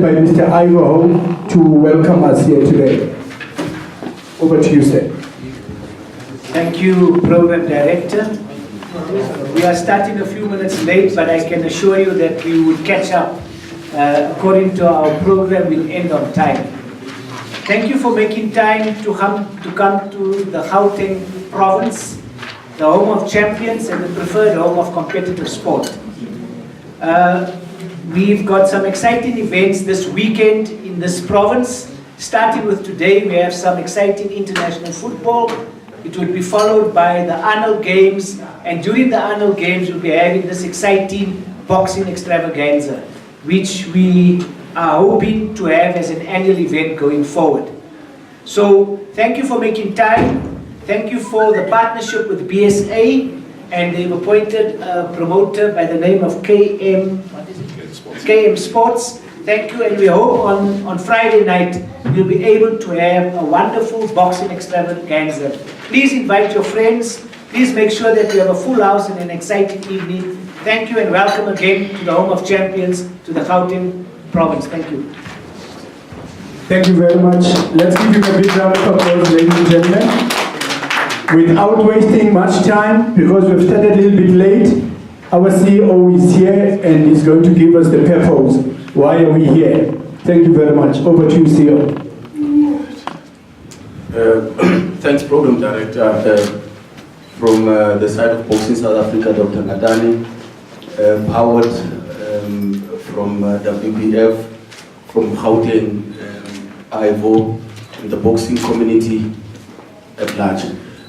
by Mr. Ivo to welcome us here today. Over to you, sir. Thank you, Program Director. We are starting a few minutes late, but I can assure you that we will catch up. According to our program, we'll end on time. Thank you for making time to come to the Gauteng province, the home of champions and the preferred home of competitive sport. We've got some exciting events this weekend in this province. Starting with today, we have some exciting international football. It will be followed by the Arnold Games, and during the Arnold Games, we'll be having this exciting boxing extravaganza, which we are hoping to have as an annual event going forward. So, thank you for making time. Thank you for the partnership with BSA, and they've appointed a promoter by the name of KM Sports. Thank you, and we hope on Friday night you'll be able to have a wonderful boxing extravaganza. Please invite your friends. Please make sure that we have a full house and an exciting evening. Thank you and welcome again to the home of champions, to the Gauteng province. Thank you. Thank you very much. Let's give him a big round of applause, ladies and gentlemen. Without wasting much time, because we've started a little bit late, our CEO is here and is going to give us the purpose. Why are we here? Thank you very much. Over to you, CEO. Thanks, Program Director. From the side of Boxing South Africa, Dr. Ngadani, Howard from WPF, from Gauteng, Ivo, and the boxing community at large.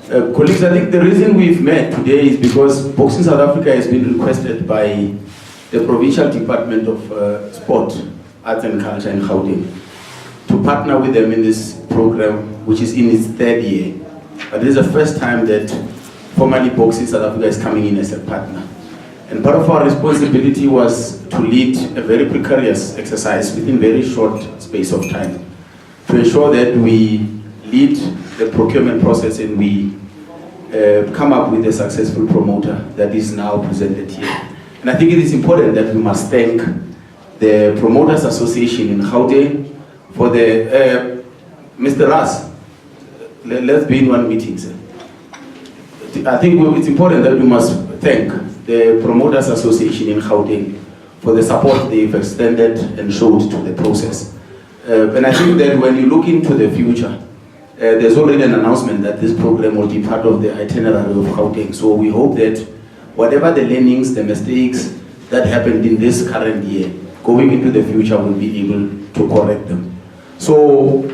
Colleagues, I think the reason we've met today is because Boxing South Africa has been requested by the Provincial Department of Sport, Arts and Culture in Gauteng to partner with them in this program, which is in its third year. But this is the first time that formally Boxing South Africa is coming in as a partner. And part of our responsibility was to lead a very precarious exercise within very short space of time, to ensure that we lead the procurement process and we come up with a successful promoter that is now presented here. And I think it is important that we must thank the Promoters Association in Gauteng for the, Mr. Ras, let's be in one meeting, sir. I think it's important that we must thank the Promoters Association in Gauteng for the support they've extended and showed to the process. And I think that when you look into the future, there's already an announcement that this program will be part of the itinerary of Gauteng. So we hope that whatever the learnings, the mistakes that happened in this current year, going into the future, we'll be able to correct them. So,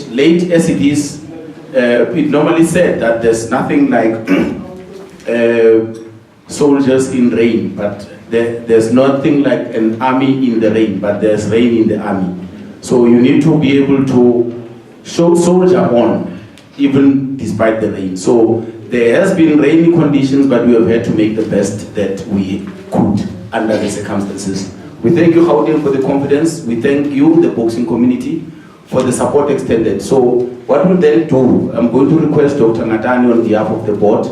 late as it is, it normally said that there's nothing like soldiers in rain, but there's nothing like an army in the rain, but there's rain in the army. So you need to be able to soldier on, even despite the rain. So there has been rainy conditions, but we have had to make the best that we could under the circumstances. We thank you, Gauteng, for the confidence. We thank you, the boxing community, for the support extended. So what we'll then do, I'm going to request Dr. Ngadani on behalf of the board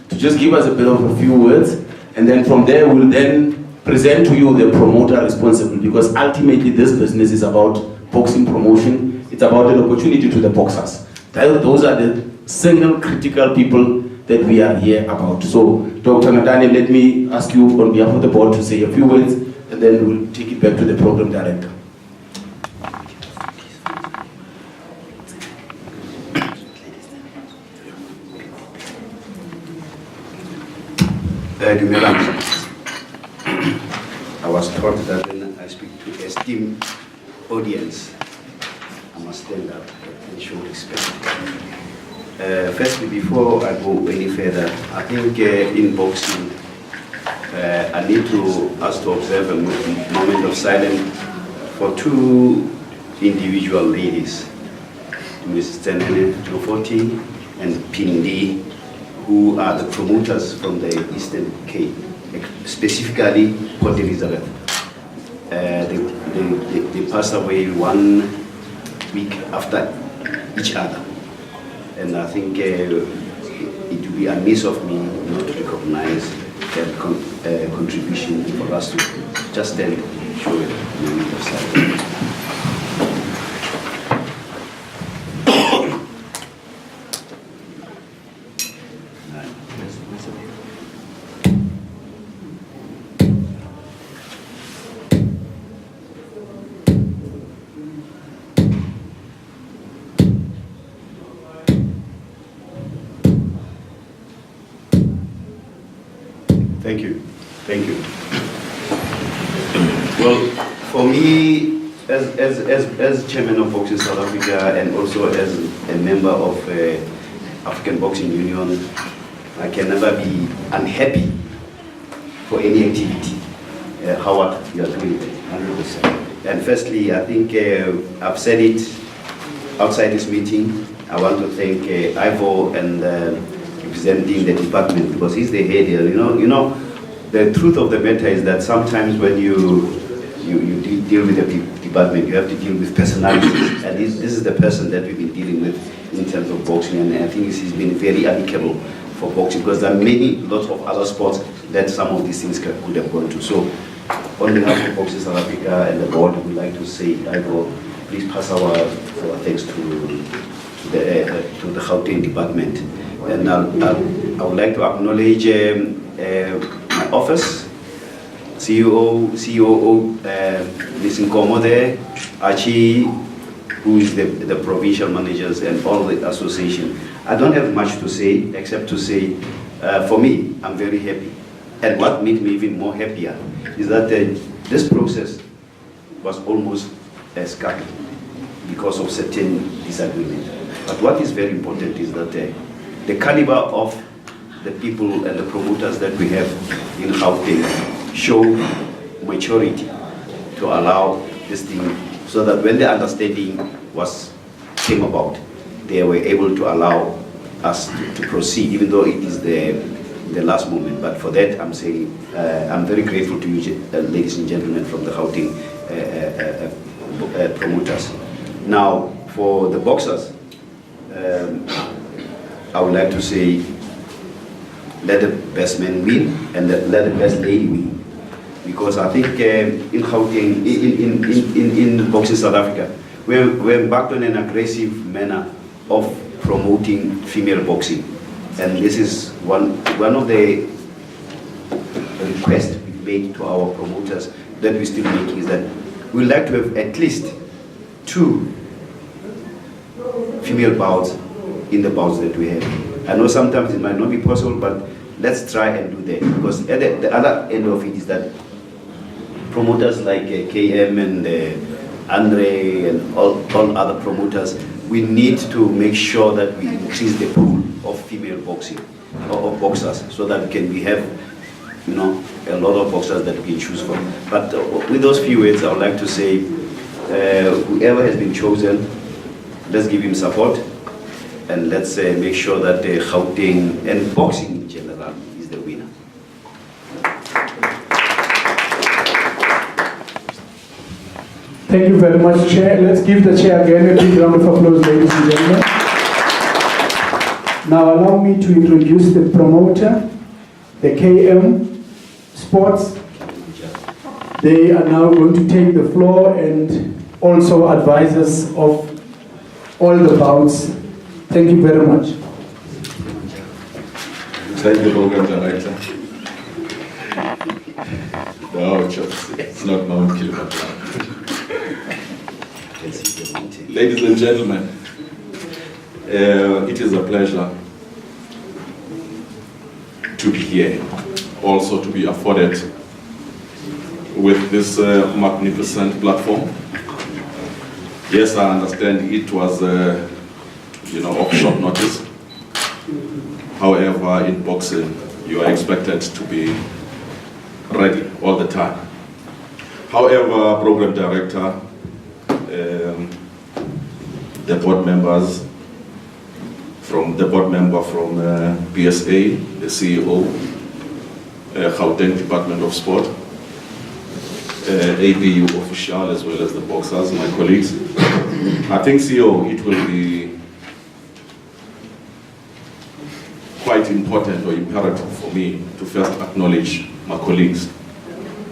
to just give us a bit of a few words, and then from there we'll then present to you the promoter responsible, because ultimately this business is about boxing promotion. It's about an opportunity to the boxers. Those are the single critical people that we are here about. So, Dr. Ngadani, let me ask you on behalf of the board to say a few words, and then we'll take it back to the program director. I was taught that when I speak to esteemed audience, I must stand up and show respect. Firstly, before I go any further, I think in boxing, I need to ask to observe a moment of silence for two individual ladies, Mrs. Tenene Jofoti and Pindi, who are the promoters from the Eastern Cape, specifically Port Elizabeth. They passed away 1 week after each other. And I think it would be amiss of me not to recognize their contribution for us to just stand and show it in the moment of silence. Thank you. Thank you. Well, for me, as chairman of Boxing South Africa and also as a member of African Boxing Union, I can never be unhappy for any activity. Howard, you are doing it, 100%. And firstly, I think I've said it outside this meeting. I want to thank Ivo and representing the department, because he's the head here. You know, the truth of the matter is that sometimes when you deal with the department, you have to deal with personalities, and this is the person that we've been dealing with in terms of boxing, and I think he's been very amicable for boxing, because there are lots of other sports that some of these things could have gone to. So, on behalf of Boxing South Africa and the board, we'd like to say, Ivo, please pass our thanks to the Gauteng department. And I would like to acknowledge my office, COO, Ms. Nkomo there, Archie, who is the provincial managers, and all the association. I don't have much to say, except to say, for me, I'm very happy. And what made me even more happier is that this process was almost scuppered because of certain disagreements. But what is very important is that the caliber of the people and the promoters that we have in Gauteng show maturity to allow this thing, so that when the understanding came about, they were able to allow us to proceed, even though it is the last moment. But for that, I'm saying I'm very grateful to you, ladies and gentlemen, from the Gauteng promoters. Now, for the boxers, I would like to say, let the best man win and let the best lady win, because I think in Gauteng, in Boxing South Africa, we're embarked on an aggressive manner of promoting female boxing, and this is one of the requests we made to our promoters that we're still making, is that we'd like to have at least 2 female bouts in the bouts that we have. I know sometimes it might not be possible, but let's try and do that, because at the other end of it is that promoters like KM and Andre and all other promoters, we need to make sure that we increase the pool of female boxing, of boxers, so that we have, you know, a lot of boxers that we can choose from. But with those few words, I would like to say, whoever has been chosen, let's give him support, and let's make sure that Gauteng and boxing in general is the winner. Thank you very much, Chair. Let's give the Chair again a big round of applause, ladies and gentlemen. Now allow me to introduce the promoter, the KM Sports. They are now going to take the floor and also advise us of all the bouts. Thank you very much. Thank you, Program Director. No, it's not Mount Kilimanjaro. Ladies and gentlemen, it is a pleasure to be here, also to be afforded with this magnificent platform. Yes, I understand it was, of short notice. However, in boxing, you are expected to be ready all the time. However, Program Director, the board members, from BSA, the CEO, Gauteng Department of Sport, ABU official, as well as the boxers, my colleagues. I think, CEO, it will be quite important or imperative for me to first acknowledge my colleagues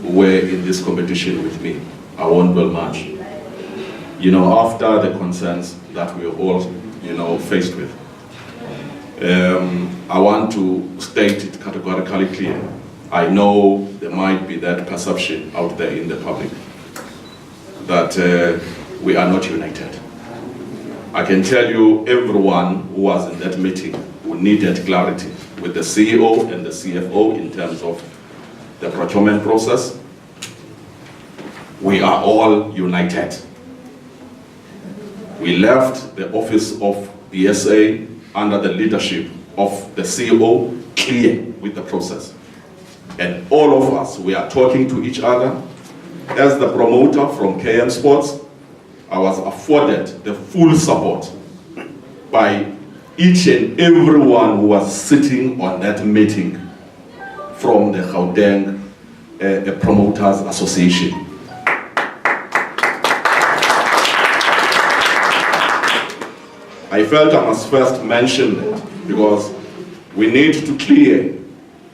who were in this competition with me. I won well much. After the concerns that we are all, faced with. I want to state it categorically clear. I know there might be that perception out there in the public that we are not united. I can tell you, everyone who was in that meeting who needed clarity with the CEO and the CFO in terms of the procurement process. We are all united. We left the office of the SA under the leadership of the CEO clear with the process. And all of us, we are talking to each other. As the promoter from KM Sports, I was afforded the full support by each and everyone who was sitting on that meeting from the Gauteng Promoters Association. I felt I must first mention that because we need to clear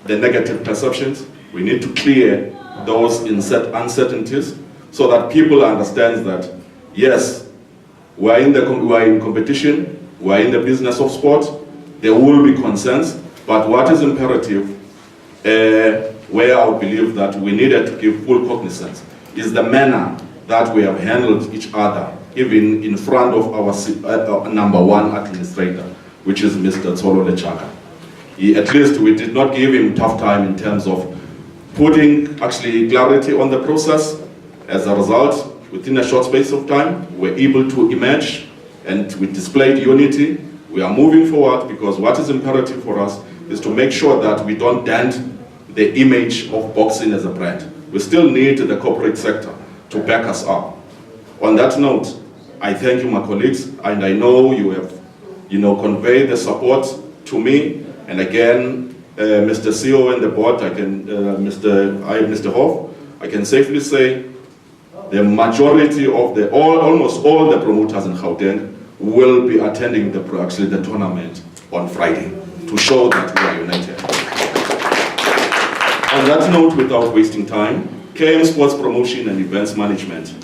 the negative perceptions, we need to clear those uncertainties so that people understand that yes, we are in competition, we are in the business of sport, there will be concerns, but what is imperative, where I believe that we needed to give full cognizance, is the manner that we have handled each other, even in front of our number one administrator, which is Mr. Tsolo Lechaka. At least we did not give him tough time in terms of putting actually clarity on the process. As a result, within a short space of time, we're able to emerge and we displayed unity. We are moving forward because what is imperative for us is to make sure that we don't dent the image of boxing as a brand. We still need the corporate sector to back us up. On that note, I thank you, my colleagues, and I know you have, conveyed the support to me. And again, Mr. CEO and the board, Mr. Hoff, I can safely say the majority of almost all the promoters in Gauteng will be attending the tournament on Friday to show that we are united. On that note, without wasting time, KM Sports Promotion and Events Management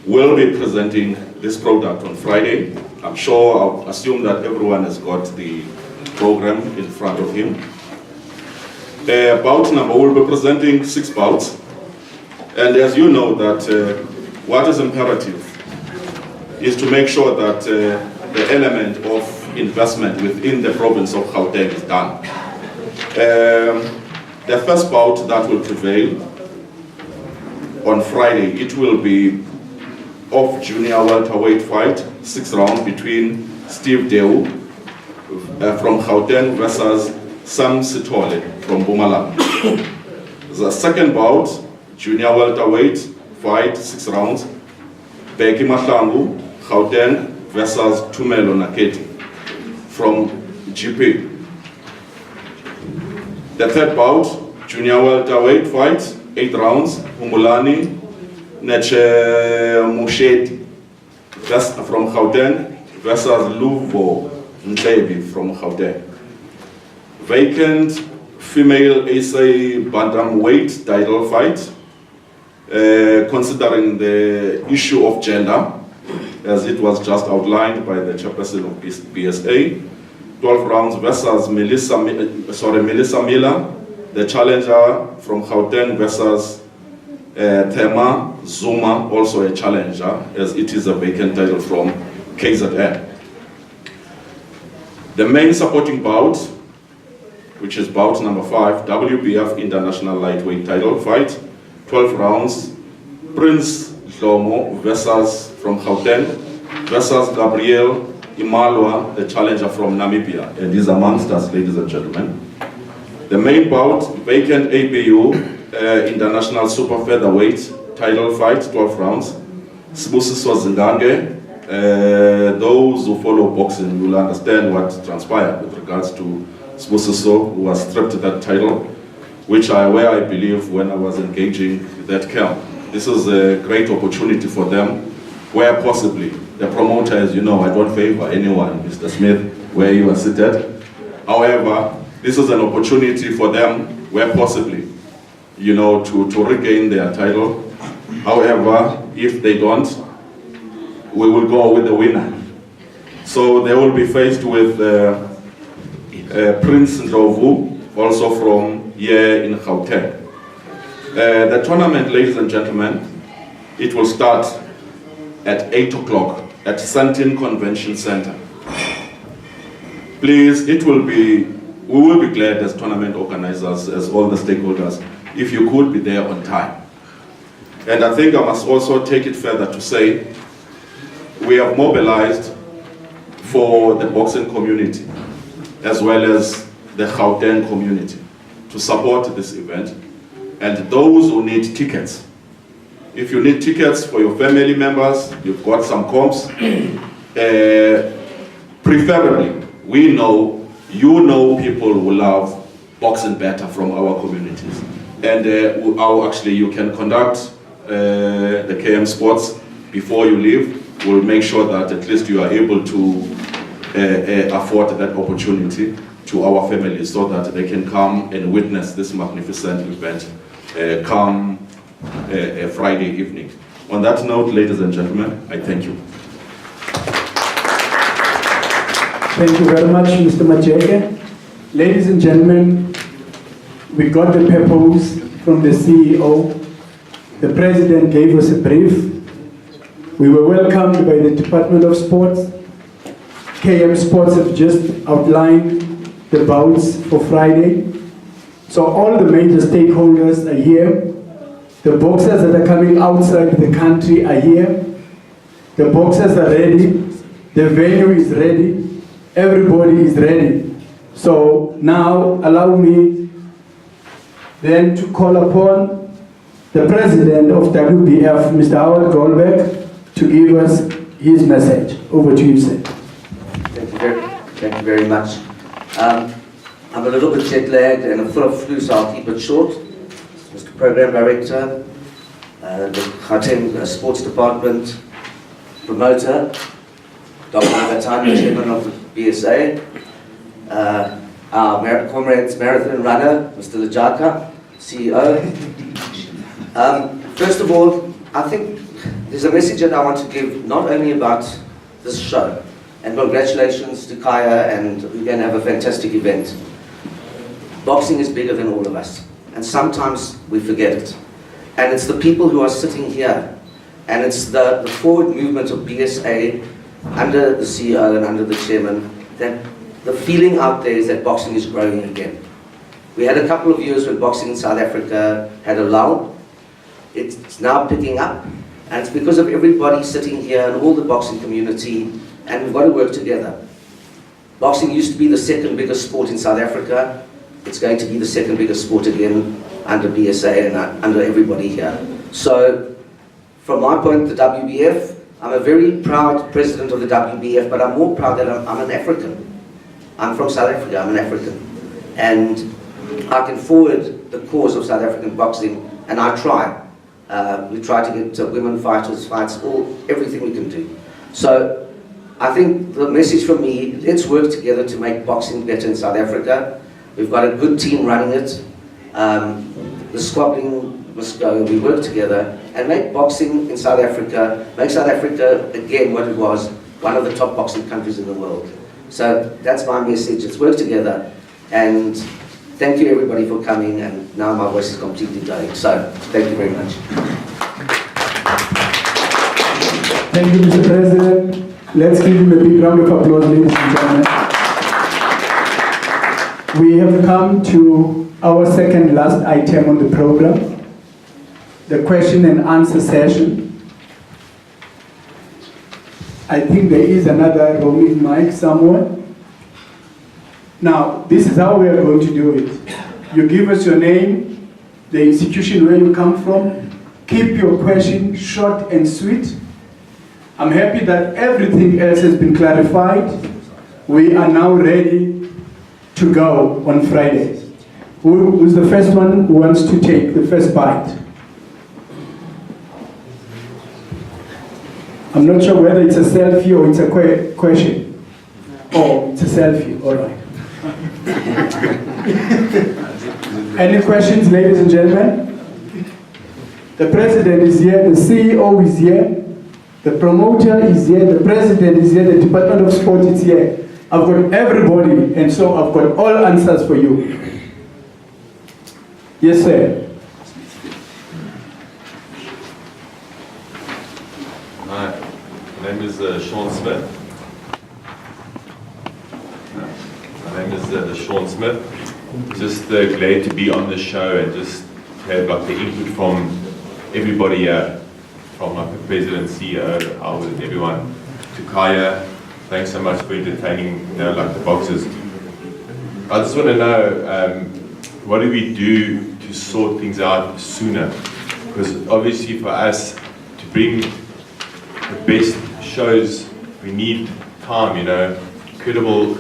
will be presenting this product on Friday. I'm sure, I'll assume that everyone has got the program in front of him. Bout number, we'll be presenting 6 bouts. And as you know that what is imperative is to make sure that the element of investment within the province of Gauteng is done. The first bout that will prevail on Friday, it will be of junior welterweight fight, 6 rounds between Steve Deu from Gauteng versus Sam Sitole from Mpumalanga. The second bout, junior welterweight fight, 6 rounds, Beki Mahlangu, Gauteng versus Tumelo Naketi from GP. The third bout, junior welterweight fight, 8 rounds, Umulani Neche Musheti from Gauteng versus Luvo Ntebi from Gauteng. Vacant female SA bantamweight title fight, considering the issue of gender, as it was just outlined by the chairperson of BSA. 12 rounds versus Melissa Miller, the challenger from Gauteng versus Thema Zuma, also a challenger, as it is a vacant title from KZN. The main supporting bout, which is bout number 5, WBF International Lightweight Title fight, 12 rounds, Prince Dlomo versus from Gauteng versus Gabriel Imalwa, the challenger from Namibia, and is amongst us, ladies and gentlemen. The main bout, vacant ABU International SuperFeatherweight Title fight, 12 rounds, Sbuisiso Zinzange. Those who follow boxing will understand what transpired with regards to Sbuisiso, who was stripped that title, where I believe when I was engaging that camp. This is a great opportunity for them, where possibly the promoter, as you know, I don't favor anyone, Mr. Smith, where you are seated. However, this is an opportunity for them, where possibly, to regain their title. However, if they don't, we will go with the winner. So they will be faced with Prince Dlomo, also from here in Gauteng. The tournament, ladies and gentlemen, it will start at 8 o'clock at Sandton Convention Center. Please, we will be glad as tournament organizers, as all the stakeholders, if you could be there on time. And I think I must also take it further to say, we have mobilized for the boxing community, as well as the Gauteng community, to support this event. And those who need tickets, if you need tickets for your family members, you've got some comps, preferably, we know, you know people who love boxing better from our communities. And actually you can conduct the KM Sports before you leave. We'll make sure that at least you are able to afford that opportunity to our families so that they can come and witness this magnificent event come Friday evening. On that note, ladies and gentlemen, I thank you. Thank you very much, Mr. Majeke. Ladies and gentlemen, we got the purpose from the CEO. The President gave us a brief. We were welcomed by the Department of Sports. KM Sports have just outlined the bouts for Friday. So all the major stakeholders are here. The boxers that are coming outside the country are here. The boxers are ready. The venue is ready. Everybody is ready. So now allow me then to call upon the President of WBF, Mr. Howard Goldberg, to give us his message. Over to you, sir. Thank you very much. I'm a little bit jet lagged and I'm full of flu, so I'll keep it short. Mr. Program Director, the Gauteng Sports Department Promoter, Dr. Nagatani, Chairman of the BSA, our comrades Marathon Runner, Mr. Lajaka, CEO. First of all, I think there's a message that I want to give not only about this show, and congratulations to Kaya, and we're going to have a fantastic event. Boxing is bigger than all of us, and sometimes we forget it. And it's the people who are sitting here, and it's the forward movement of BSA under the CEO and under the chairman, that the feeling out there is that boxing is growing again. We had a couple of years when boxing in South Africa had a lull. It's now picking up, and it's because of everybody sitting here and all the boxing community, and we've got to work together. Boxing used to be the second biggest sport in South Africa. It's going to be the second biggest sport again under BSA and under everybody here. So, from my point, the WBF, I'm a very proud president of the WBF, but I'm more proud that I'm an African. I'm from South Africa, I'm an African. And I can forward the cause of South African boxing, and I try. We try to get women fighters, everything we can do. So, I think the message from me, let's work together to make boxing better in South Africa. We've got a good team running it. The squabbling must go. We work together and make boxing in South Africa, make South Africa again what it was, one of the top boxing countries in the world. So that's my message. Let's work together. And thank you everybody for coming. And now my voice is completely going. So thank you very much. Thank you, Mr. President. Let's give him a big round of applause, ladies and gentlemen. We have come to our second last item on the program, the question and answer session. I think there is another roaming mic somewhere. Now, this is how we are going to do it. You give us your name, the institution where you come from, keep your question short and sweet. I'm happy that everything else has been clarified. We are now ready to go on Friday. Who's the first one who wants to take the first bite? I'm not sure whether it's a selfie or it's a question. Oh, it's a selfie, all right. Any questions, ladies and gentlemen? The president is here, the CEO is here, the promoter is here, the president is here, the Department of Sport is here. I've got everybody, and so I've got all answers for you. Yes, sir. Hi, my name is Sean Smith. My name is Sean Smith. Just glad to be on the show and just have like the input from everybody here, from like the president, CEO, Albert, everyone, to Kaya. Thanks so much for entertaining, like the boxers. I just want to know, what do we do to sort things out sooner? Because obviously for us to bring the best shows, we need time, incredible,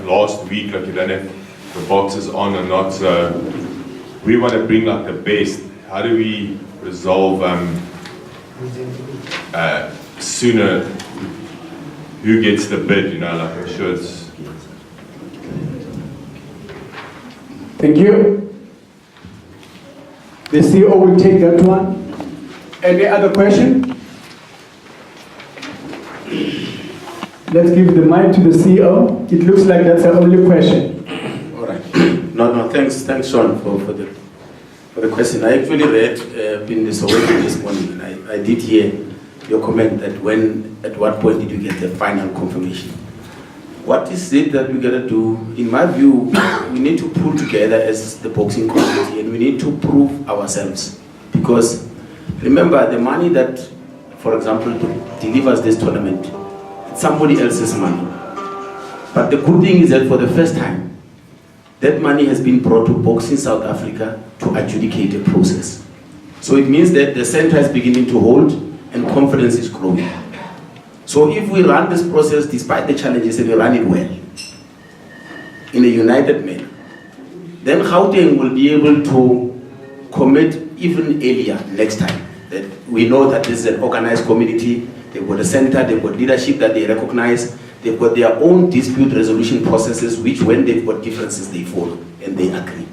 last week, like you don't have the boxers on or not, so we want to bring like the best. How do we resolve sooner who gets the bid, like I'm sure it's... Thank you. The CEO will take that one. Any other question? Let's give the mic to the CEO. It looks like that's the only question. All right. No, thanks, Sean, for the question. I actually read in the Soweto this morning, and I did hear your comment that at what point did you get the final confirmation? What is it that we gotta do? In my view, we need to pull together as the boxing community, and we need to prove ourselves. Because remember, the money that, for example, delivers this tournament, it's somebody else's money. But the good thing is that for the first time, that money has been brought to Boxing South Africa to adjudicate a process. So it means that the center is beginning to hold and confidence is growing. So if we run this process despite the challenges and we run it well, in a united manner, then Gauteng will be able to commit even earlier next time. That we know that this is an organized community, they've got a center, they've got leadership that they recognize, they've got their own dispute resolution processes which when they've got differences they follow and they agree.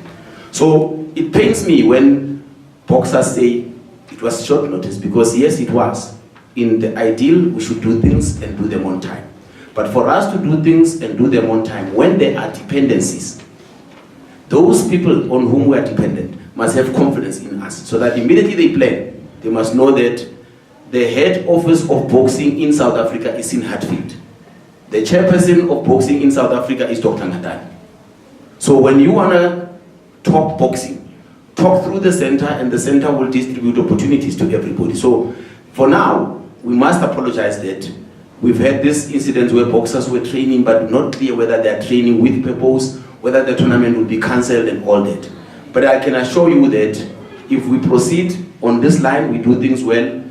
So it pains me when boxers say it was short notice, because yes, it was. In the ideal, we should do things and do them on time. But for us to do things and do them on time, when there are dependencies, those people on whom we are dependent must have confidence in us, so that immediately they plan, they must know that the head office of boxing in South Africa is in Hatfield. The chairperson of boxing in South Africa is Dr. Ngatani. So when you want to talk boxing, talk through the center, and the center will distribute opportunities to everybody. So for now, we must apologize that we've had this incident where boxers were training but not clear whether they are training with purpose, whether the tournament will be cancelled and all that. But I can assure you that if we proceed on this line, we do things well,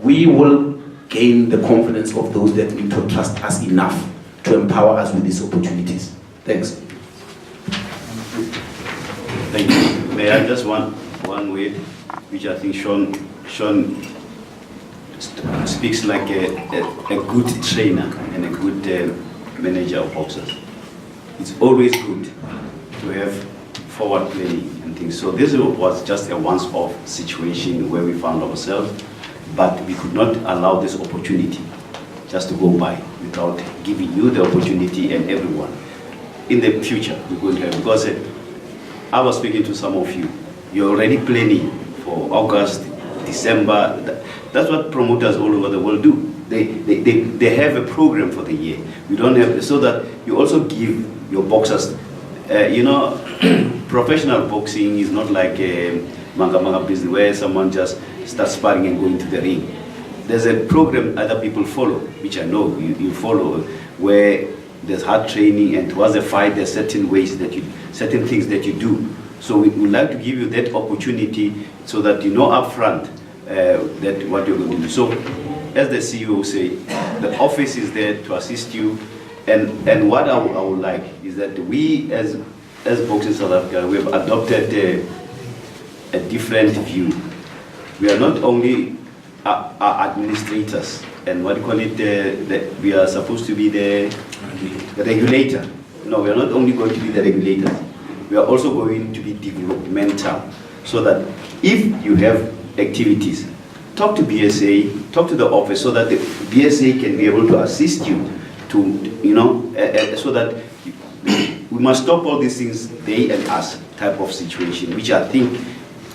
we will gain the confidence of those that need to trust us enough to empower us with these opportunities. Thanks. Thank you. May I just one word, which I think Sean speaks like a good trainer and a good manager of boxers. It's always good to have forward planning and things. So this was just a once-off situation where we found ourselves, but we could not allow this opportunity just to go by without giving you the opportunity and everyone. In the future, we're going to have, because I was speaking to some of you, you're already planning for August, December. That's what promoters all over the world do. They have a program for the year. We don't have, so that you also give your boxers, professional boxing is not like a manga business where someone just starts sparring and going to the ring. There's a program other people follow, which I know you follow, where there's hard training, and towards the fight there's certain ways that certain things that you do. So we would like to give you that opportunity so that you know up front that what you're going to do. So, as the CEO say, the office is there to assist you, and what I would like is that we, as Boxing South Africa, we have adopted a different view. We are not only administrators, and what do you call it? We are supposed to be the regulator. No, we are not only going to be the regulators. We are also going to be developmental, so that if you have activities, talk to BSA, talk to the office, so that the BSA can be able to assist you to, so that we must stop all these things, they and us type of situation, which I think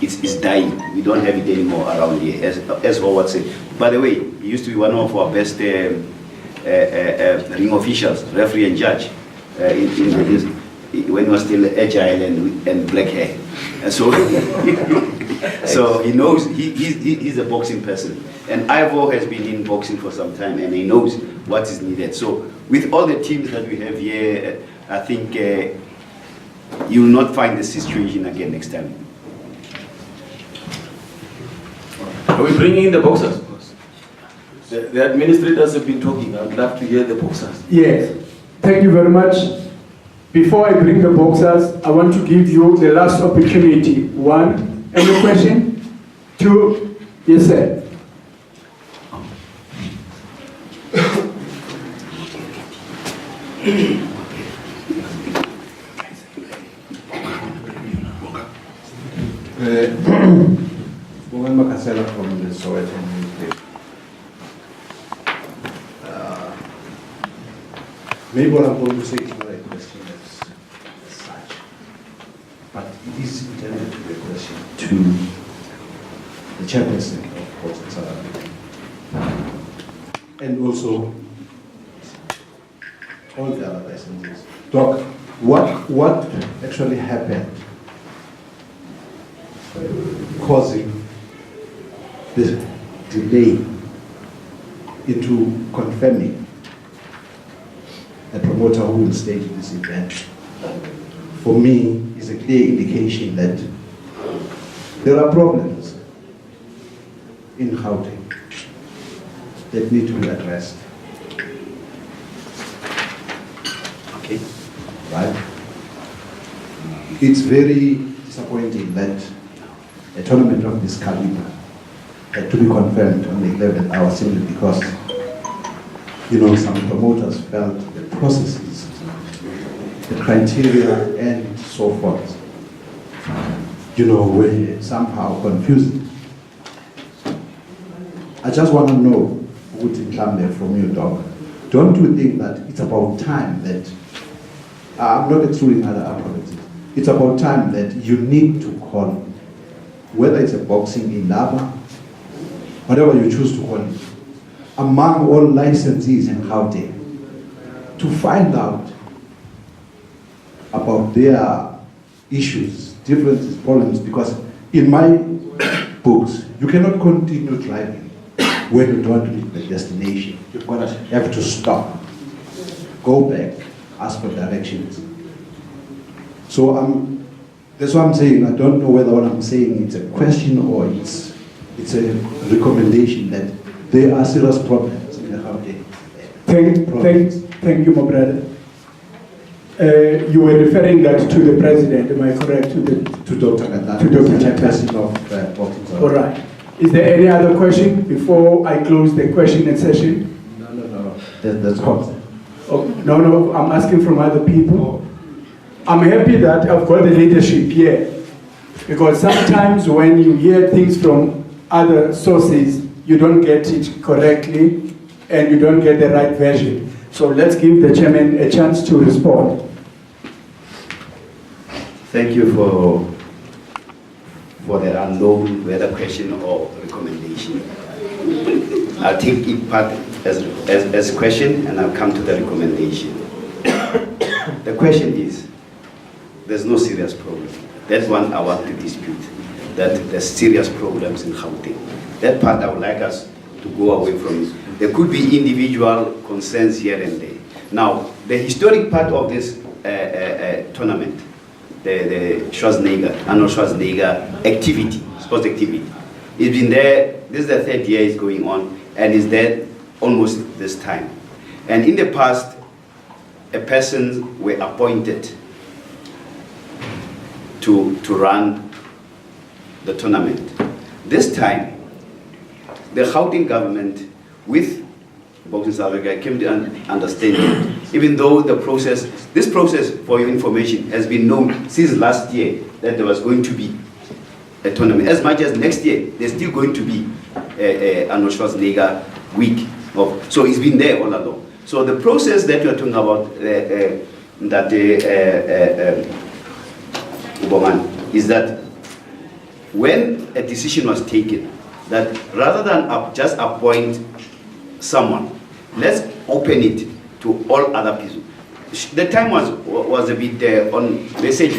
is dying. We don't have it anymore around here, as Howard said. By the way, he used to be one of our best ring officials, referee and judge, when he was still agile and black hair. And so So he knows, he's a boxing person. And Ivo has been in boxing for some time and he knows what is needed. So with all the teams that we have here, I think you will not find the situation again next time. Are we bringing in the boxers? The administrators have been talking. I'd love to hear the boxers. Yes, thank you very much. Before I bring the boxers, I want to give you the last opportunity. One, any question? Two, yes sir. Woman Makasela from the Sowetan newspaper. Maybe what I'm going to say is not a question as such, but it is intended to be a question to the chairperson of Boxing South Africa, and also all the other licensees. Doc, what actually happened causing this delay into confirming a promoter who will stage this event? For me, is a clear indication that there are problems in Gauteng that need to be addressed. Okay. Right? It's very disappointing that a tournament of this caliber had to be confirmed on the 11th hour simply because, some promoters felt the processes, the criteria, and so forth, were somehow confusing. I just want to know, from you, Doc, don't you think that it's about time that, I'm not excluding other approaches, it's about time that you need to call, whether it's a boxing in Laba, whatever you choose to call it, among all licensees in Gauteng, to find out about their issues, differences, problems, because in my books, you cannot continue driving when you don't reach the destination. You're going to have to stop, go back, ask for directions. So that's what I'm saying. I don't know whether what I'm saying is a question or it's a recommendation that there are serious problems in the Gauteng. Thank you, my brother. You were referring that to the president, am I correct? To Dr. Gatani, to Dr. chairperson of Boxing South. All right. Is there any other question before I close the question and session? No. That's all. Oh, no, I'm asking from other people. I'm happy that I've got the leadership here, because sometimes when you hear things from other sources, you don't get it correctly and you don't get the right version. So let's give the chairman a chance to respond. Thank you for the unknown whether question or recommendation. I'll take it part as a question and I'll come to the recommendation. The question is, there's no serious problem. That's one I want to dispute, that there's serious problems in Gauteng. That part I would like us to go away from it. There could be individual concerns here and there. Now, the historic part of this tournament, the Arnold Schwarzenegger activity, sports activity, it's been there, this is the third year it's going on, and is there almost this time. And in the past, a person were appointed to run the tournament. This time, the Gauteng government with Boxing South Africa came to understanding, even though this process, for your information, has been known since last year that there was going to be a tournament. As much as next year, there's still going to be a Arnold Schwarzenegger week. So it's been there all along. So the process that you're talking about, is that when a decision was taken, that rather than just appoint someone, let's open it to all other people. The time was a bit on, let's say,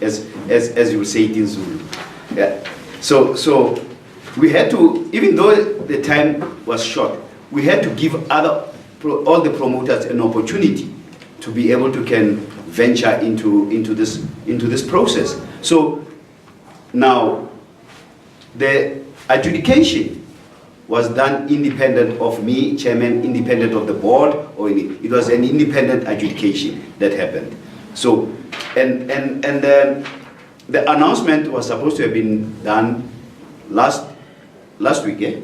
as you say it in Zulu. So we had to, even though the time was short, we had to give all the promoters an opportunity to be able to can venture into this process. So now the adjudication was done independent of me, chairman, independent of the board, or it was an independent adjudication that happened. So, and the announcement was supposed to have been done last week, yeah?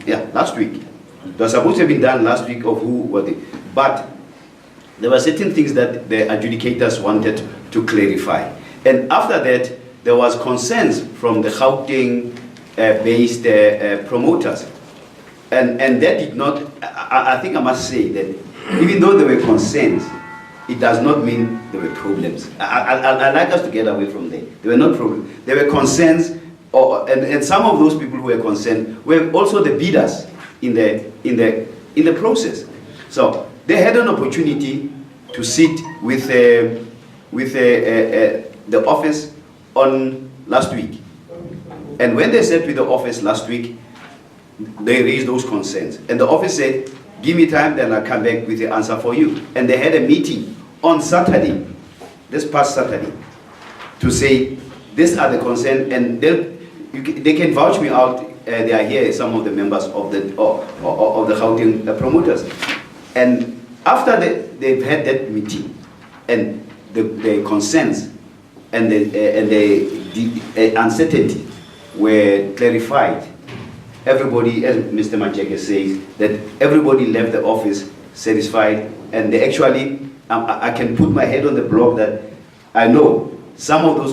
Yeah, last week. It was supposed to have been done last week of who were the, but there were certain things that the adjudicators wanted to clarify. And after that, there was concerns from the Gauteng-based promoters. And that did not, I think I must say that even though there were concerns, it does not mean there were problems. I like us to get away from there. There were not problems. There were concerns, and some of those people who were concerned were also the bidders in the process. So they had an opportunity to sit with the office on last week. And when they sat with the office last week, they raised those concerns. And the office said, give me time, then I'll come back with the answer for you. And they had a meeting on Saturday, this past Saturday, to say, these are the concerns, and they can vouch me out. They are here, some of the members of the Gauteng promoters. And after they've had that meeting, and the concerns and the uncertainty were clarified, everybody, as Mr. Majeke says, that everybody left the office satisfied, and they actually, I can put my head on the block that I know some of those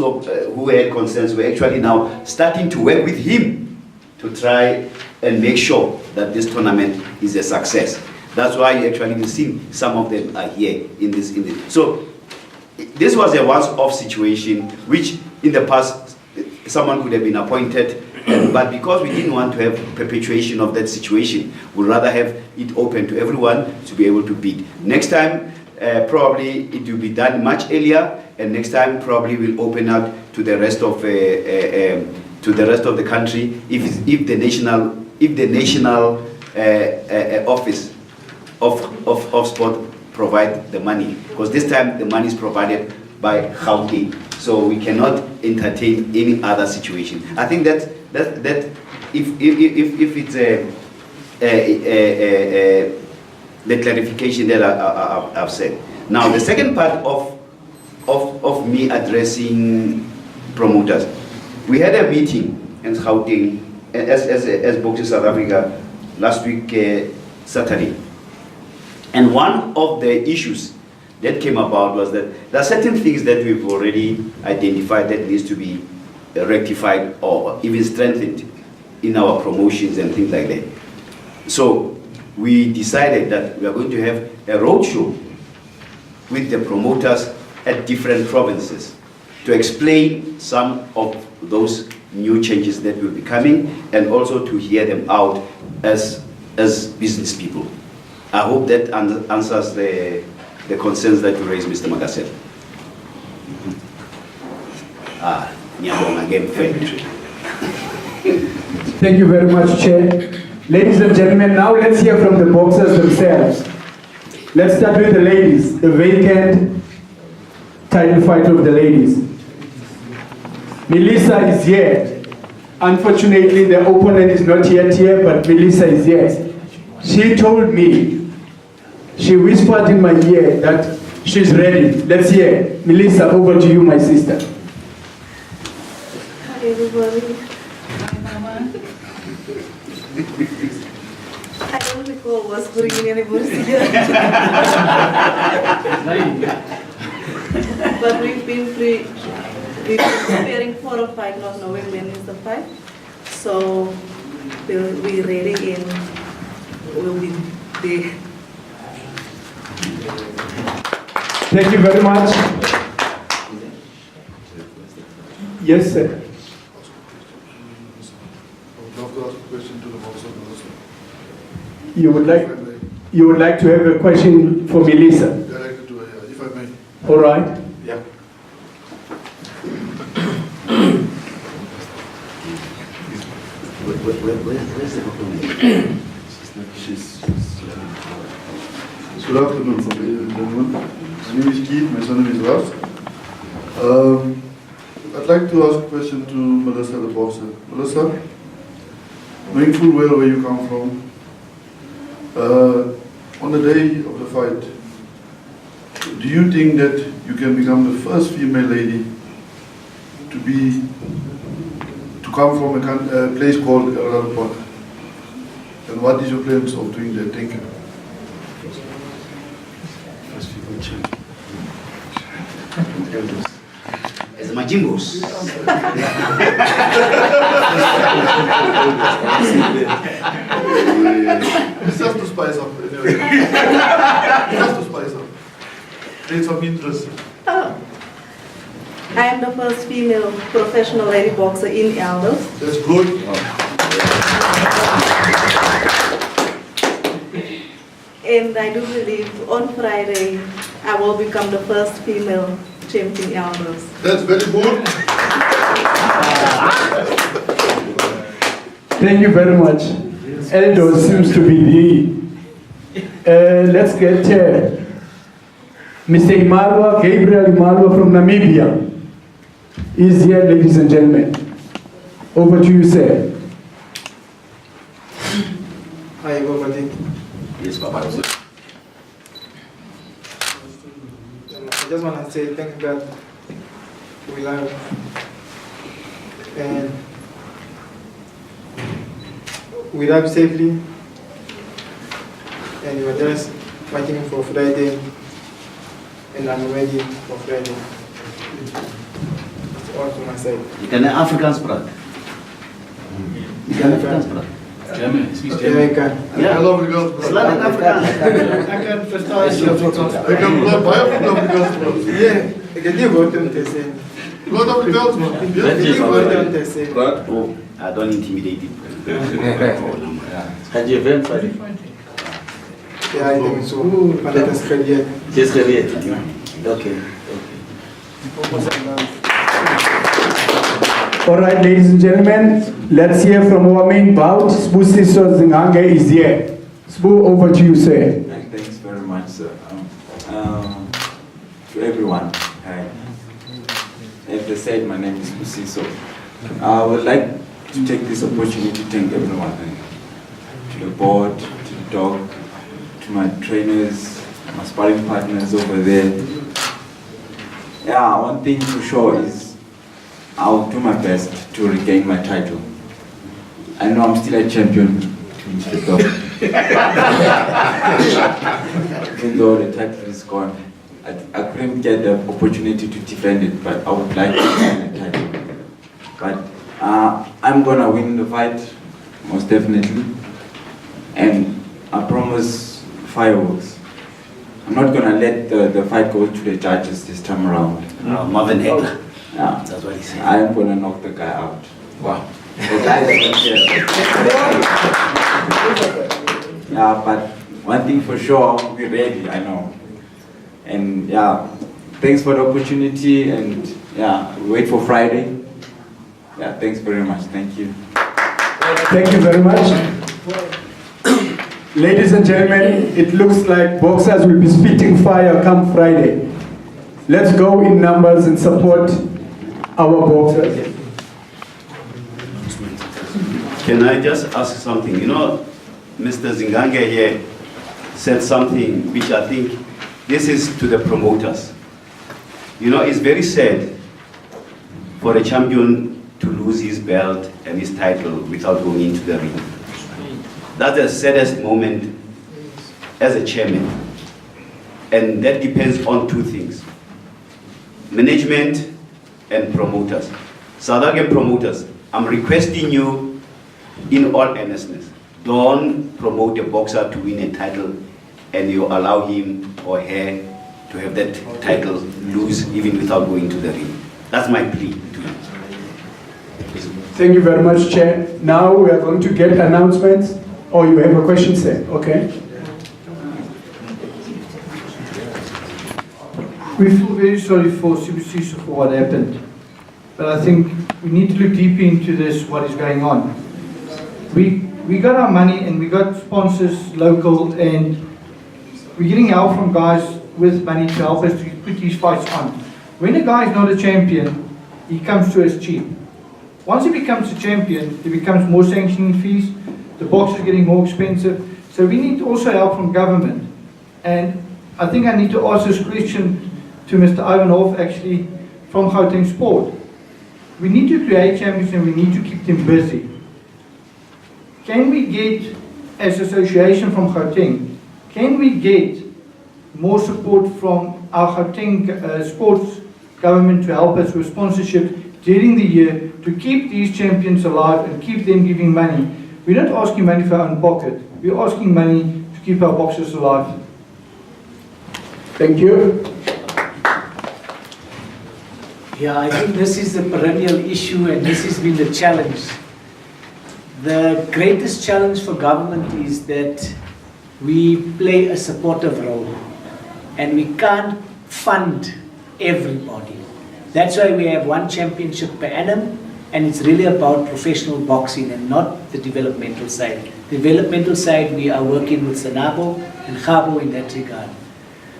who had concerns were actually now starting to work with him to try and make sure that this tournament is a success. That's why you actually will see some of them are here in this. So this was a once-off situation, which in the past someone could have been appointed, but because we didn't want to have perpetuation of that situation, we'd rather have it open to everyone to be able to bid. Next time, probably it will be done much earlier, and next time probably we'll open up to the rest of the country if the national office of sport provide the money, because this time the money is provided by Gauteng, so we cannot entertain any other situation. I think that if it's the clarification that I've said. Now the second part of me addressing promoters, we had a meeting in Gauteng as Boxing South Africa last week Saturday, and one of the issues that came about was that there are certain things that we've already identified that needs to be rectified or even strengthened in our promotions and things like that. So we decided that we are going to have a roadshow with the promoters at different provinces to explain some of those new changes that will be coming, and also to hear them out as business people. I hope that answers the concerns that you raised, Mr. Makasela. Thank you very much, Chair. Ladies and gentlemen, now let's hear from the boxers themselves. Let's start with the ladies, the vacant title fight of the ladies. Melissa is here. Unfortunately, the opponent is not yet here, but Melissa is here. She told me, she whispered in my ear that she's ready. Let's hear. Melissa, over to you, my sister. Hi, everybody. Hi, Mama. I don't recall what's bringing anybody here. But we've been preparing for a fight, not knowing when is the fight. So we'll be ready and we'll be there. Thank you very much. Yes, sir. I would love to ask a question to the boxer. You would like to have a question for Melissa? Directed to her, if I may. All right. Yeah. Where's the document? Good afternoon, ladies and gentlemen. My name is Keith, my son is Raf. I'd like to ask a question to Melissa, the boxer. Melissa, knowing full well where you come from, on the day of the fight, do you think that you can become the first female lady to come from a place called Park? And what is your plans of doing that? Thank you. As Majimbos. It's just to spice up. Anyway. Just to spice up. Create some interest. Oh. I am the first female professional lady boxer in Elders. That's good. And I do believe on Friday I will become the first female champion Elders. That's very good. Thank you very much. Eldos seems to be the. Let's get Mr. Imalwa, Gabriel Imalwa from Namibia. Is here, ladies and gentlemen. Over to you, sir. Hi, everybody. Yes, Papa. I just want to say thank God we live, and we live safely, and we are just waiting for Friday, and I'm ready for Friday. It's all to my side. You can Afrikaans praat. You can Afrikaans praat. German, Jamaican. Ja, I love the girls. slaan in Afrikaans. I can verstaan je Afrikaans. I can buy from the girls. Ja, ik heb die woorden te zeggen. Lot of the girls, man. Ik heb die woorden te zeggen. Oh, I don't intimidate him. Had je event Friday? Ja, ik denk zo. Maar dat is geleerd. Het is geleerd. Oké. All right, ladies and gentlemen, let's hear from our main bout. Sbuisiso Zinzange is here. Sbu, over to you, sir. Thanks very much, sir. To everyone, hi. As they said, my name is Sbuisiso. I would like to take this opportunity to thank everyone, to the board, to the dog, to my trainers, my sparring partners over there. Yeah, one thing for sure is I'll do my best to regain my title. I know I'm still a champion to the dog. Even though the title is gone, I couldn't get the opportunity to defend it, but I would like to defend the title. But I'm gonna win the fight, most definitely. And I promise fireworks. I'm not gonna let the fight go to the judges this time around. Marvin Hegler. Yeah, That's what he said. I am gonna knock the guy out. Wow. The guy doesn't care. Yeah, but one thing for sure, I'll be ready, I know. And yeah, thanks for the opportunity, and yeah, wait for Friday. Yeah, thanks very much. Thank you. Thank you very much. Ladies and gentlemen, it looks like boxers will be spitting fire come Friday. Let's go in numbers and support our boxers. Can I just ask something? You know, Mr. Zinzange here said something which I think this is to the promoters. You know, it's very sad for a champion to lose his belt and his title without going into the ring. That's the saddest moment as a chairman. And that depends on two things: management and promoters. South African promoters, I'm requesting you in all earnestness, don't promote a boxer to win a title and you allow him or her to have that title lose even without going to the ring. That's my plea to you. Thank you very much, Chair. Now we are going to get announcements. Oh, you have a question, sir? Okay. We feel very sorry for Sbuisiso for what happened, but I think we need to look deeper into this, what is going on. we got our money and we got sponsors local, and we're getting help from guys with money to help us to put these fights on. When a guy is not a champion, he comes to us cheap. Once he becomes a champion, there becomes more sanctioning fees, the box is getting more expensive, so we need also help from government. And I think I need to ask this question to Mr. Ivanov, actually, from Gauteng Sport. We need to create champions and we need to keep them busy. Can we get, as association from Gauteng, can we get more support from our Gauteng sports government to help us with sponsorship during the year to keep these champions alive and keep them giving money? We're not asking money for our own pocket, we're asking money to keep our boxers alive. Thank you. Yeah, I think this is the perennial issue and this has been the challenge. The greatest challenge for government is that we play a supportive role and we can't fund everybody. That's why we have one championship per annum, and it's really about professional boxing and not the developmental side. The developmental side, we are working with Sanabo and Khabo in that regard.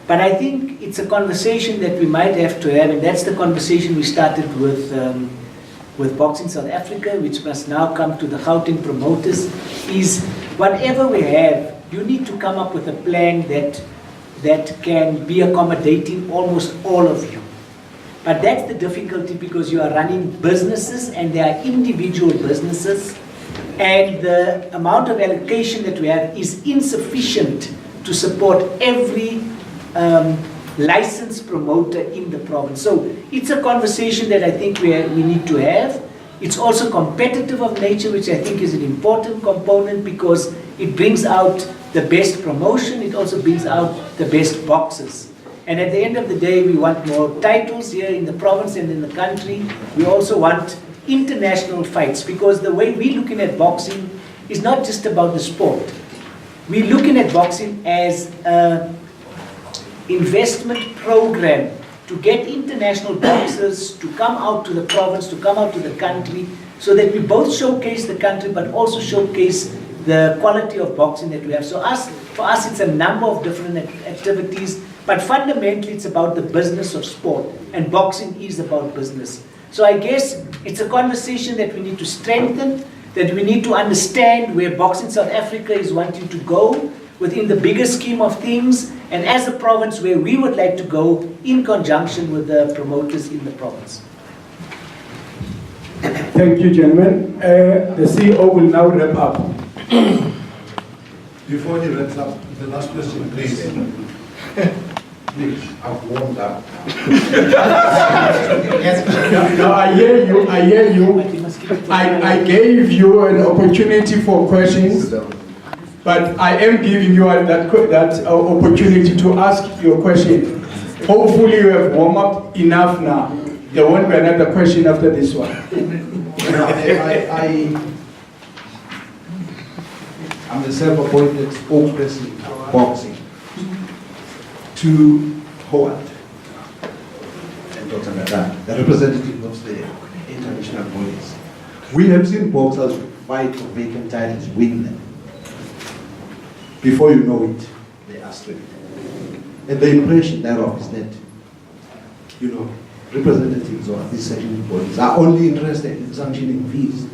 But I think it's a conversation that we might have to have, and that's the conversation we started with Boxing South Africa, which must now come to the Gauteng promoters, is whatever we have, you need to come up with a plan that can be accommodating almost all of you. But that's the difficulty, because you are running businesses and they are individual businesses, and the amount of allocation that we have is insufficient to support every licensed promoter in the province. So it's a conversation that I think we need to have. It's also competitive of nature, which I think is an important component, because it brings out the best promotion, it also brings out the best boxers. And at the end of the day, we want more titles here in the province and in the country. We also want international fights, because the way we're looking at boxing is not just about the sport. We're looking at boxing as an investment program to get international boxers to come out to the province, to come out to the country, so that we both showcase the country but also showcase the quality of boxing that we have. So for us, it's a number of different activities, but fundamentally it's about the business of sport, and boxing is about business. So I guess it's a conversation that we need to strengthen, that we need to understand where Boxing South Africa is wanting to go within the bigger scheme of things, and as a province where we would like to go in conjunction with the promoters in the province. Thank you, gentlemen. The CEO will now wrap up. Before you wrap up, the last question, please. Please, I've warmed up. No, I hear you. I gave you an opportunity for questions, but I am giving you that opportunity to ask your question. Hopefully you have warmed up enough now. There won't be another question after this one. I'm the self-appointed spokesperson of boxing to Howard and Dr. Nadan, the representative of the international bodies. We have seen boxers fight for vacant titles, win them. Before you know it, they are stripped. And the impression thereof is that, representatives of these sanctioning bodies are only interested in sanctioning fees.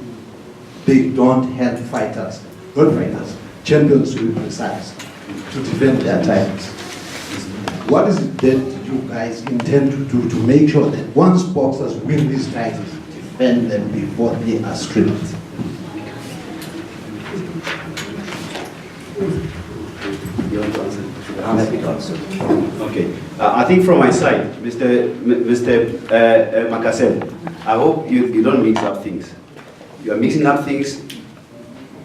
They don't help fighters, not fighters, champions to be precise, to defend their titles. What is it that you guys intend to do to make sure that once boxers win these titles, defend them before they are stripped? You want to answer? I'm happy to answer. Okay. I think from my side, Mr. Makasel, I hope you don't mix up things. You are mixing up things.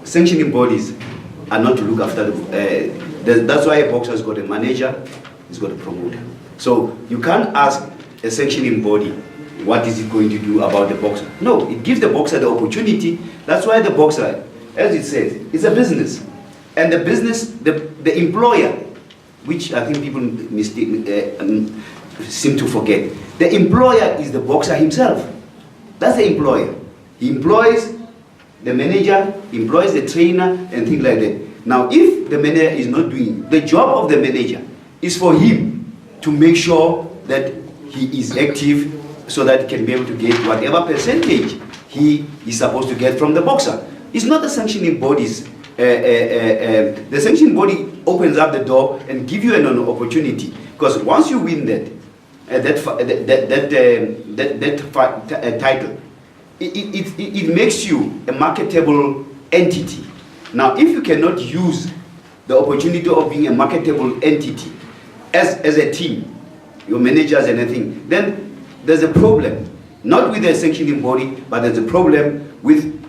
Sanctioning bodies are not to look after that's why a boxer has got a manager, he's got a promoter. So you can't ask a sanctioning body, what is it going to do about the boxer? No, it gives the boxer the opportunity. That's why the boxer, as it says, is a business. And the business, the employer, which I think people seem to forget, the employer is the boxer himself. That's the employer. He employs the manager employs the trainer and things like that. Now, if the manager is not doing, the job of the manager is for him to make sure that he is active so that he can be able to get whatever percentage he is supposed to get from the boxer. It's not the sanctioning bodies. The sanctioning body opens up the door and give you an opportunity, because once you win that title, it makes you a marketable entity. Now, if you cannot use the opportunity of being a marketable entity as a team, your managers and everything, then there's a problem, not with the sanctioning body, but there's a problem with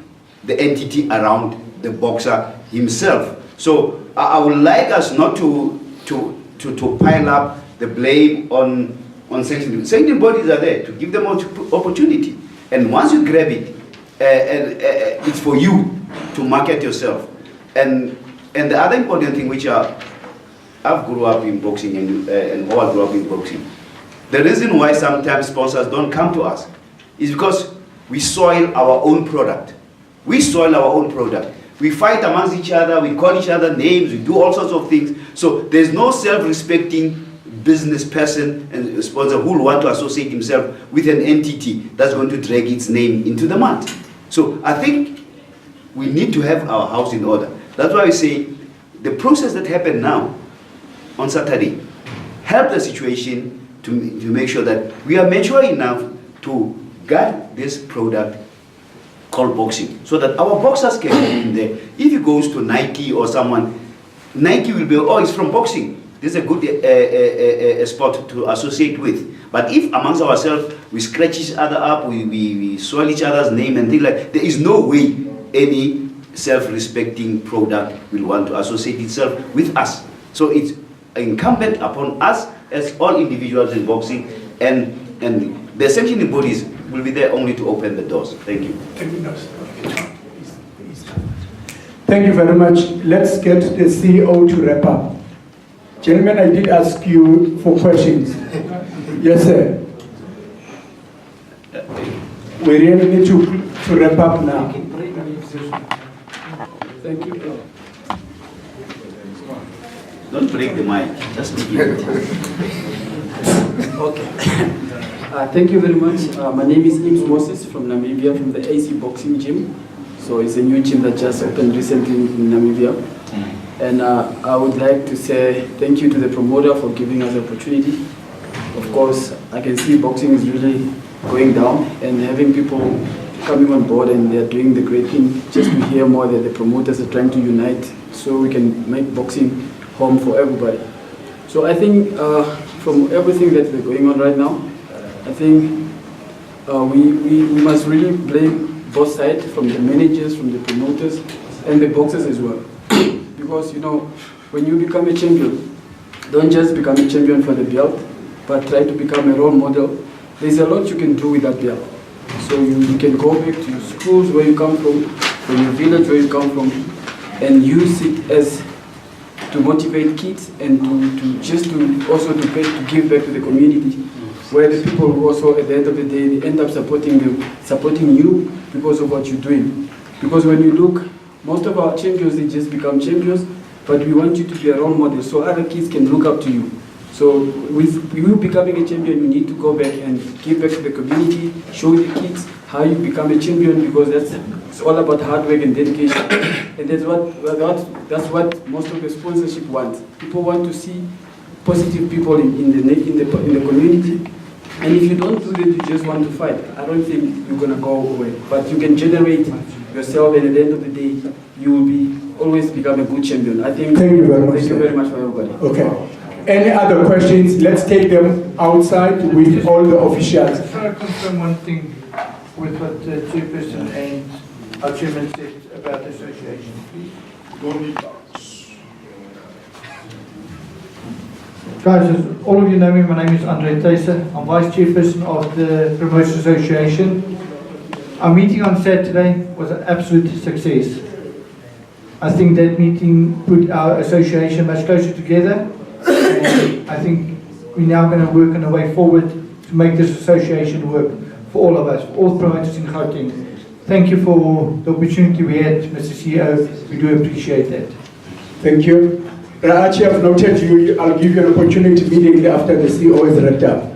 the entity around the boxer himself. So I would like us not to pile up the blame on sanctioning. Sanctioning bodies are there to give them opportunity, and once you grab it, it's for you to market yourself. And the other important thing, which I've grew up in boxing and how I grew up in boxing, the reason why sometimes sponsors don't come to us is because we soil our own product. We soil our own product. We fight amongst each other, we call each other names, we do all sorts of things. So there's no self-respecting business person and sponsor who will want to associate himself with an entity that's going to drag its name into the mud. So I think we need to have our house in order. That's why we say the process that happened now on Saturday helped the situation to make sure that we are mature enough to guard this product called boxing, so that our boxers can go in there. If he goes to Nike or someone, Nike will be, oh, it's from boxing. This is a good sport to associate with. But if amongst ourselves we scratch each other up, we soil each other's name and things like that, there is no way any self-respecting product will want to associate itself with us. So it's incumbent upon us as all individuals in boxing, and the sanctioning bodies will be there only to open the doors. Thank you. Thank you very much. Let's get the CEO to wrap up. Gentlemen, I did ask you for questions. Yes, sir. We really need to wrap up now. Thank you. Don't break the mic, just speak it. Okay. Thank you very much. My name is Ims Moses from Namibia, from the AC Boxing Gym. So it's a new gym that just opened recently in Namibia. And I would like to say thank you to the promoter for giving us the opportunity. Of course, I can see boxing is really going down, and having people coming on board and they're doing the great thing, just to hear more that the promoters are trying to unite so we can make boxing home for everybody. So I think from everything that we're going on right now, I think we must really blame both sides, from the managers, from the promoters, and the boxers as well. Because, you know, when you become a champion, don't just become a champion for the belt, but try to become a role model. There's a lot you can do with that belt. So you can go back to your schools where you come from your village where you come from, and use it as to motivate kids and to also give back to the community, where the people who also at the end of the day they end up supporting you because of what you're doing. Because when you look, most of our champions, they just become champions, but we want you to be a role model so other kids can look up to you. So with you becoming a champion, you need to go back and give back to the community, show the kids how you become a champion, because it's all about hard work and dedication. And that's what most of the sponsorship wants. People want to see positive people in the community. And if you don't do that, you just want to fight. I don't think you're gonna go away. But you can generate yourself, and at the end of the day, you will always become a good champion. I think. Thank you very much. Thank you very much for everybody. Okay. Any other questions? Let's take them outside with all the officials. I just want to confirm one thing with what the chairperson and our chairman said about the association, please. Guys, as all of you know me, my name is Andre Teyser. I'm vice chairperson of the Promoters Association. Our meeting on Saturday was an absolute success. I think that meeting put our association much closer together. And I think we're now going to work on a way forward to make this association work for all of us, for all promoters in Gauteng. thank you for the opportunity we had, Mr. CEO. We do appreciate that. Thank you. Raachi, I've noted you. I'll give you an opportunity immediately after the CEO is wrapped up.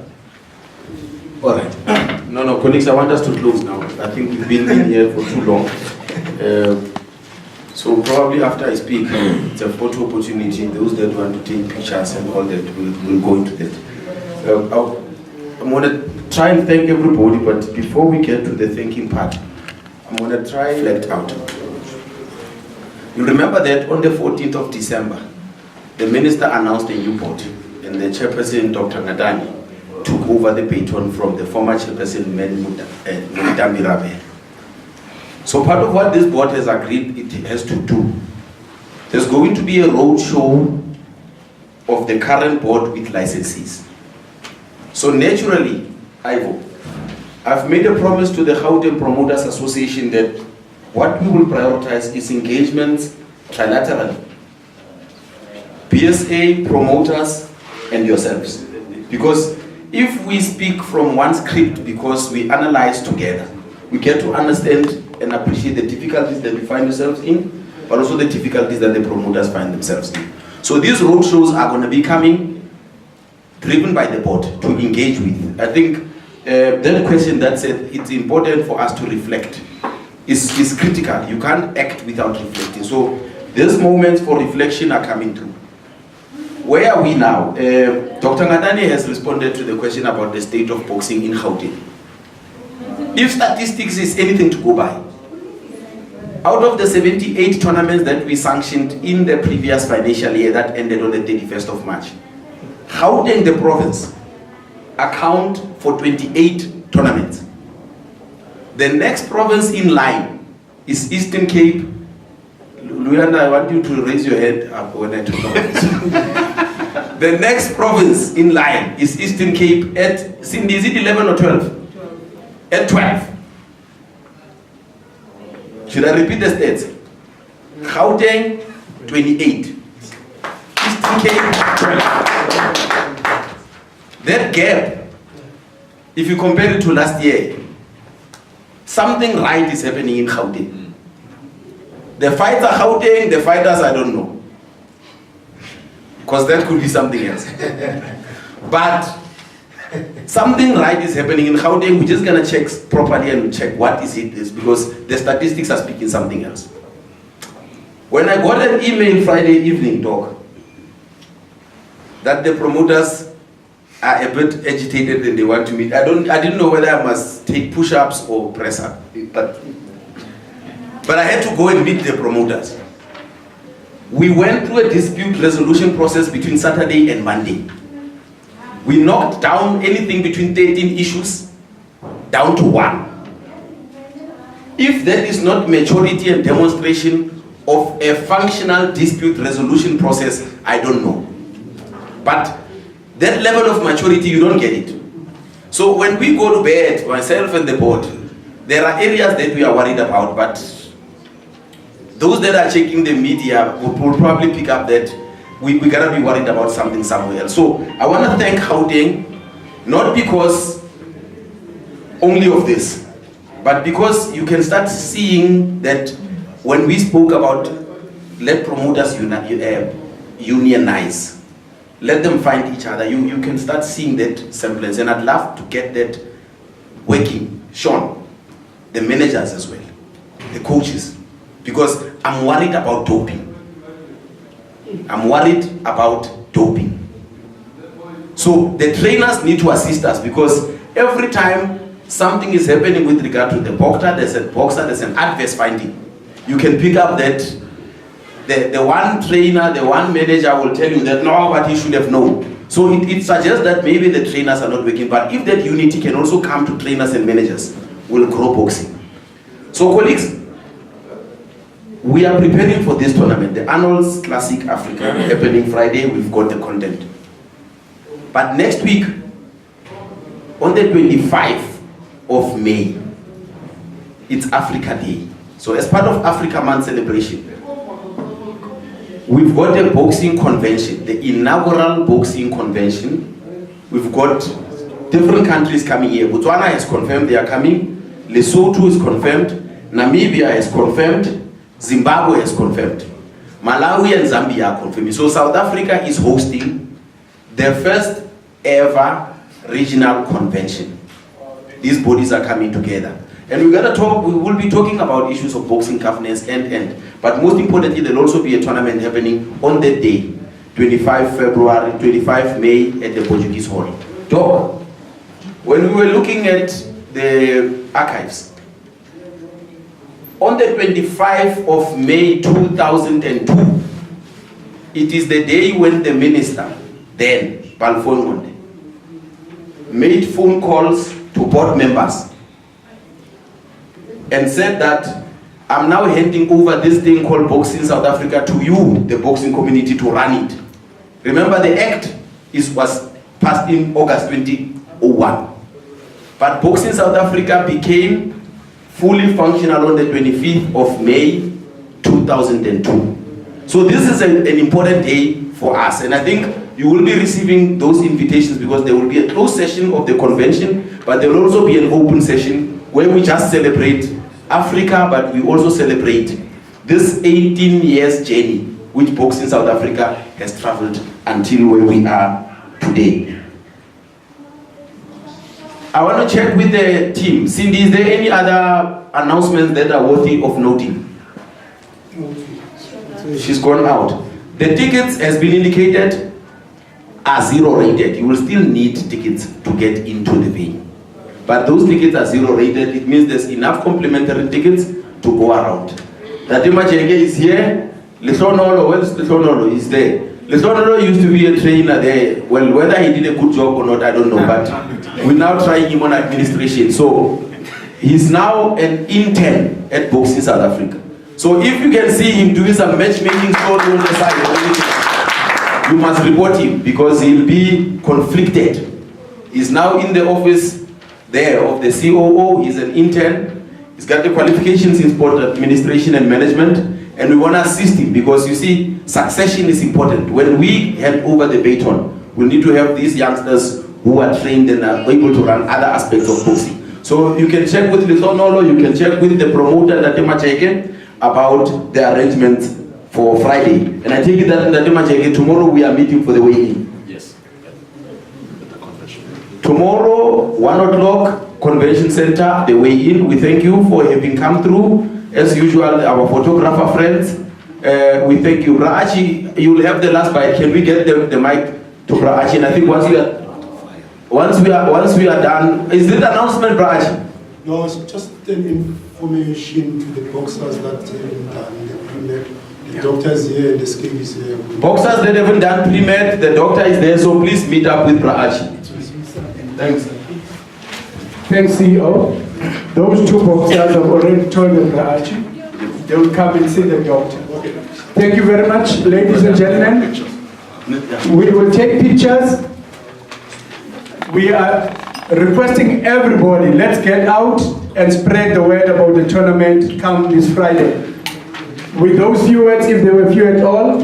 All right. No, colleagues, I want us to close now. I think we've been in here for too long. So probably after I speak, it's a photo opportunity. Those that want to take pictures and all that will go into that. I'm going to try and thank everybody, but before we get to the thanking part, I'm going to try and reflect out. You remember that on the 14th of December, the minister announced a new board, and the chairperson, Dr. Ngadani, took over the baton from the former chairperson, Mudambi Rabe. So part of what this board has agreed it has to do, there's going to be a road show of the current board with licensees. So naturally, I've made a promise to the Gauteng Promoters Association that what we will prioritize is engagements trilaterally. PSA, promoters, and yourselves. Because if we speak from one script because we analyze together, we get to understand and appreciate the difficulties that we find ourselves in, but also the difficulties that the promoters find themselves in. So these road shows are going to be coming, driven by the board to engage with. I think that question that said it's important for us to reflect is critical. You can't act without reflecting. So these moments for reflection are coming through. Where are we now? Dr. Ngadani has responded to the question about the state of boxing in Gauteng. If statistics is anything to go by, out of the 78 tournaments that we sanctioned in the previous financial year that ended on the 31st of March, Gauteng, the province, account for 28 tournaments. The next province in line is Eastern Cape. Luyanda, I want you to raise your head up when I talk about this. The next province in line is Eastern Cape at, Cindy, is it 11 or 12? At 12. Should I repeat the stats? Gauteng, 28. Eastern Cape, 12. That gap, if you compare it to last year, something right is happening in Gauteng. The fights are Gauteng, the fighters I don't know. Because that could be something else. But something right is happening in Gauteng. We're just going to check properly and check what is it is, because the statistics are speaking something else. When I got an email Friday evening, Doc, that the promoters are a bit agitated and they want to meet, I didn't know whether I must take push-ups or press up, but I had to go and meet the promoters. We went through a dispute resolution process between Saturday and Monday. We knocked down anything between 13 issues down to 1. If that is not maturity and demonstration of a functional dispute resolution process, I don't know. But that level of maturity, you don't get it. So when we go to bed, myself and the board, there are areas that we are worried about, but those that are checking the media will probably pick up that we gotta be worried about something somewhere else. So I want to thank Gauteng, not because only of this, but because you can start seeing that when we spoke about let promoters unionize, let them find each other, you can start seeing that semblance, and I'd love to get that working. Sean, the managers as well, the coaches, because I'm worried about doping. I'm worried about doping. So the trainers need to assist us, because every time something is happening with regard to the boxer, there's an adverse finding. You can pick up that the one trainer, the one manager will tell you that no, but he should have known. So it suggests that maybe the trainers are not working, but if that unity can also come to trainers and managers, we'll grow boxing. So colleagues, we are preparing for this tournament, the Arnold's Classic Africa, happening Friday. We've got the content. But next week, on the 25th of May, it's Africa Day. So as part of Africa Month celebration, we've got a boxing convention, the inaugural boxing convention. We've got different countries coming here. Botswana has confirmed they are coming. Lesotho is confirmed. Namibia has confirmed, Zimbabwe has confirmed, Malawi and Zambia are confirming. So South Africa is hosting their first ever regional convention. These bodies are coming together. And we will be talking about issues of boxing governance and. But most importantly, there'll also be a tournament happening on that day, 25 May at the Portuguese Hall. Dog, when we were looking at the archives, on the 25th of May 2002, it is the day when the minister, then, Balfonde, made phone calls to board members and said that I'm now handing over this thing called Boxing South Africa to you, the boxing community, to run it. Remember, the act was passed in August 2001. But Boxing South Africa became fully functional on the 25th of May 2002. So this is an important day for us, and I think you will be receiving those invitations because there will be a closed session of the convention, but there will also be an open session where we just celebrate Africa, but we also celebrate this 18 years journey which Boxing South Africa has traveled until where we are today. I want to check with the team. Cindy, is there any other announcements that are worthy of noting? She's gone out. The tickets, has been indicated, are 0 rated. You will still need tickets to get into the venue. But those tickets are 0 rated. It means there's enough complimentary tickets to go around. Tatima Chenge is here. Lesonolo, where's Lesonolo? Is there. Lesonolo used to be a trainer there. Well, whether he did a good job or not, I don't know. But we're now trying him on administration. So he's now an intern at Boxing South Africa. So if you can see him doing some matchmaking story on the side, you must report him because he'll be conflicted. He's now in the office there of the COO. He's an intern. He's got the qualifications in sport administration and management, and we want to assist him because you see, succession is important. When we hand over the baton, we need to have these youngsters who are trained and are able to run other aspects of boxing. So you can check with Lisonolo, you can check with the promoter Tatima Cheke about the arrangements for Friday. And I take it that Tatima Cheke, tomorrow we are meeting for the weigh-in. Yes. Tomorrow, 1 o'clock, Convention Center, the weigh-in. We thank you for having come through. As usual, our photographer friends, we thank you. Braachi, you will have the last bite. Can we get the mic to Braachi? And I think once we are done, is it announcement, Braachi? No, it's just an information to the boxers that the doctor is here and the scale is here. Boxers that haven't done pre-med, the doctor is there, so please meet up with Braachi. Thanks. Thanks, CEO. Those two boxers have already told the Braachi. They will come and see the doctor. Thank you very much, ladies and gentlemen. We will take pictures. We are requesting everybody, let's get out and spread the word about the tournament come this Friday. With those few words, if there were few at all.